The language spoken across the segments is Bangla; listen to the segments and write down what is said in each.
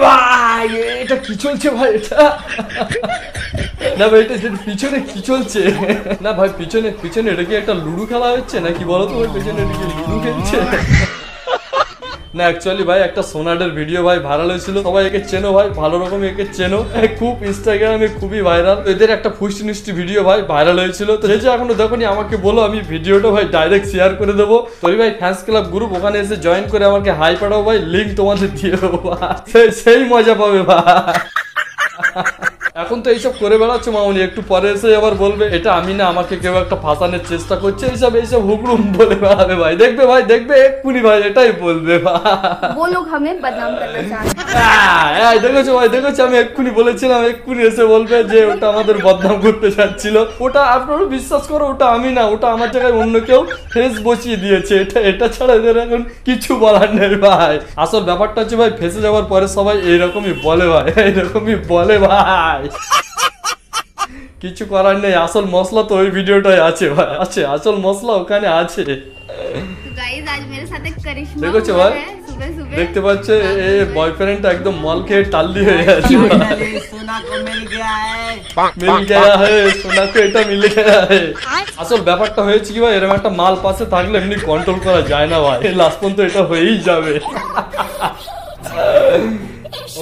ভাই এটা কি চলছে ভাই? এটা না ভাই, এটা পিছনে কি চলছে? না ভাই, পিছনে পিছনে এটা কি একটা লুডো খেলা হচ্ছে নাকি বলো তো? ভাই পিছনে এটা কি লুডো খেলছে? না অ্যাকচুয়ালি ভাই একটা সোনাডের ভিডিও ভাই ভাইরাল হয়েছিল, সবাই একে চেনো ভাই, ভালো রকম একে চেনো, খুব ইনস্টাগ্রামে খুবই ভাইরাল। এদের একটা ফুষ্টি মিষ্টি ভিডিও ভাই ভাইরাল হয়েছিল, তো যে এখনো দেখোনি আমাকে বলো, আমি ভিডিওটা ভাই ডাইরেক্ট শেয়ার করে দেবো। তোর ভাই ফ্যান্স ক্লাব গ্রুপ, ওখানে এসে জয়েন করে আমাকে হাই পাঠাও ভাই, লিঙ্ক তোমাদের দিয়ে দেবো ভাই, সেই মজা পাবে ভাই। এখন তো এইসব করে বেড়াচ্ছ মামুনি, একটু পরে এসে আবার বলবে এটা আমি না, আমাকে কেউ একটা ফাঁসানোর চেষ্টা করছে, এইসব এইসব হুকুম বলে বেড়াবে ভাই, দেখবে ভাই, দেখবে এক্ষুনি ভাই এটাই বলবে ভাই। वो लोग हमें बदनाम करना चाहते हैं। দেখেছো ভাই, দেখেছো আমি এক্ষুনি বলেছিলাম, এক্ষুনি এসে বলবে যে ওটা আমাদের বদনাম করতে চাচ্ছিল। ওটা আপনারা বিশ্বাস করো, ওটা আমি না, ওটা আমার জায়গায় অন্য কেউ ফেস বসিয়ে দিয়েছে। এটা ছাড়া এদের এখন কিছু বলার নেই ভাই। আসল ব্যাপারটা হচ্ছে ভাই, ফেসে যাওয়ার পরে সবাই এইরকমই বলে ভাই, এইরকমই বলে ভাই, কিছু করার নেই। আসল মশলা তো ওই ভিডিওটাই আছে ভাই, আছে আসল মশলা ওখানে আছে। गाइस आज मेरे साथ एक करिश्मा দেখছো हुआ ভাই, है सुबह सुबह। দেখতে পাচ্ছ এ বয়ফ্রেন্ডটা একদম মল খেয়ে টাল্লি হয়ে গেছে। सोना को मिल गया है, মিল গয়া হে, সোনা কো এটা মিল গয়া হে। আসল ব্যাপারটা হয়েছে কি ভাই, এরকম একটা মাল পাশে থাকলে এমনি কন্ট্রোল করা যায় না ভাই, লাস্ট পর্যন্ত এটা হয়েই যাবে।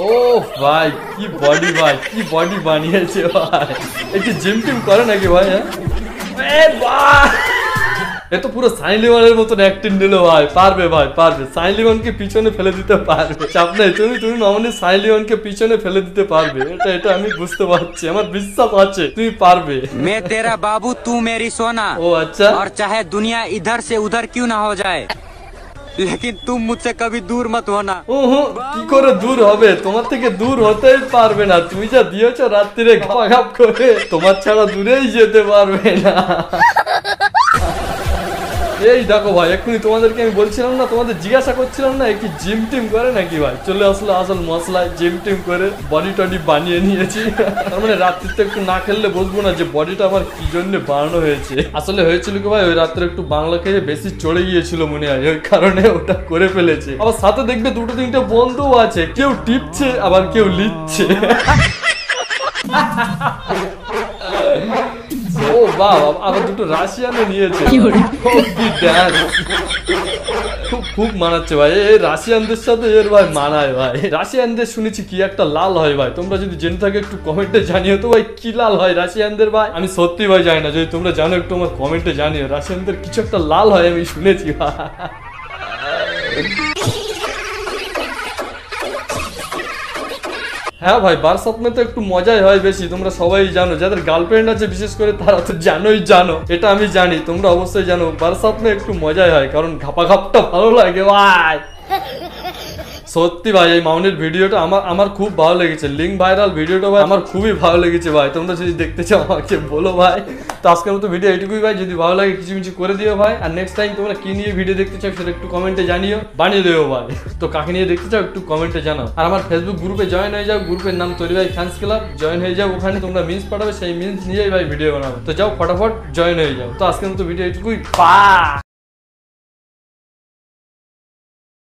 ও ভাই কি বডি ভাই, কি বডি বানিয়েছে ভাই, একটু জিম টিম করে নাকি ভাই? এ ভাই এ তো পুরো সানি লিওনের মতন অ্যাক্টিং দিল ভাই, পারবে ভাই পারবে, সানি লিওনকে পিছনে ফেলে দিতে পারবে, চাপ নাই, তুমি মামুনি সানি লিওনকে পিছনে ফেলে দিতে পারবে, এটা আমি বুঝতে পারছি, আমার বিশ্বাস আছে তুমি পারবে। मैं तेरा बाबू तू मेरी सोना, ও আচ্ছা, और चाहे दुनिया इधर से उधर क्यों ना हो जाए, लेकिन तुम मुझसे कभी दूर मत होना। কি করে দূর হবে? তোমার থেকে দূর হতেই পারবে না, তুমি যা দিয়েছো রাত্রিরে ঘাপ করে, তোমার ছাড়া দূরেই যেতে পারবে না। এই দেখো ভাই, এক্ষুনি তোমাদেরকে আমি বলছিলাম না, তোমাদের জিজ্ঞাসা করছিলাম না কি জিম টিম করে নাকি ভাই, চলে আসলো আসল মশলায়, জিম টিম করে বডি টডি বানিয়ে নিয়েছি। তার মানে রাত্রিতে একটু না খেললে বুঝবো না যে বডিটা আমার কি জন্য বানানো হয়েছে। আসলে হয়েছিল কি ভাই, ওই রাত্রে একটু বাংলা খেয়ে বেশি চড়ে গিয়েছিল মনে হয়, ওই কারণে ওটা করে ফেলেছে। আবার সাথে দেখবে দুটো তিনটে বন্ধুও আছে, কেউ টিপছে আবার কেউ লিখছে। ও বাবা, আবার দুটো রাশিয়ানও নিয়েছে, খুব মানাচ্ছে ভাই, এই রাশিয়ানদের সাথে এর ভাই মানায় ভাই। রাশিয়ানদের শুনেছি কি একটা লাল হয় ভাই, তোমরা যদি জেনে থাকে একটু কমেন্টে জানিও তো ভাই, কি লাল হয় রাশিয়ানদের ভাই, আমি সত্যি ভাই জানি না, যদি তোমরা জানো একটু আমার কমেন্টে জানিও, রাশিয়ানদের কিছু একটা লাল হয় আমি শুনেছি ভাই। হ্যাঁ ভাই, বারসাত মে তো একটু মজাই হয় বেশি, তোমরা সবাই জানো, যাদের গার্লফ্রেন্ড আছে বিশেষ করে তারা তো জানো, এটা আমি জানি, তোমরা অবশ্যই জানো, বারসাত মে একটু মজাই হয়, কারণ ঘাপাঘাপটা ভালো লাগে ভাই। সত্যি ভাই এই মাউনের ভিডিওটা আমার খুব ভালো লেগেছে, লিঙ্ক ভাইরাল ভিডিওটা ভাই আমার খুবই ভালো লেগেছে ভাই, তোমরা যদি দেখতে চাও আমাকে বলো ভাই। তো আজকের মতো ভিডিও এইটুকুই ভাই, যদি ভালো লাগে কিছু করে দিও ভাই, আর নেক্সট টাইম তোমরা কি নিয়ে ভিডিও দেখতে চাও সেটা একটু কমেন্টে জানিও, বানিয়ে দেবো ভাই। তো কাকে নিয়ে দেখতে চাও একটু কমেন্টে জানাও, আর আমার ফেসবুক গ্রুপে জয়েন হয়ে যাও, গ্রুপের নাম তৈরি ভাই ফ্যান্স ক্লাব, জয়েন হয়ে যাও, ওখানে তোমরা মিন্স পাঠাবে, সেই মিন্স নিয়েই ভাই ভিডিও বানাবো, তো যাও ফটাফট জয়েন হয়ে যাও। তো আজকের মতো ভিডিও এইটুকুই, পা।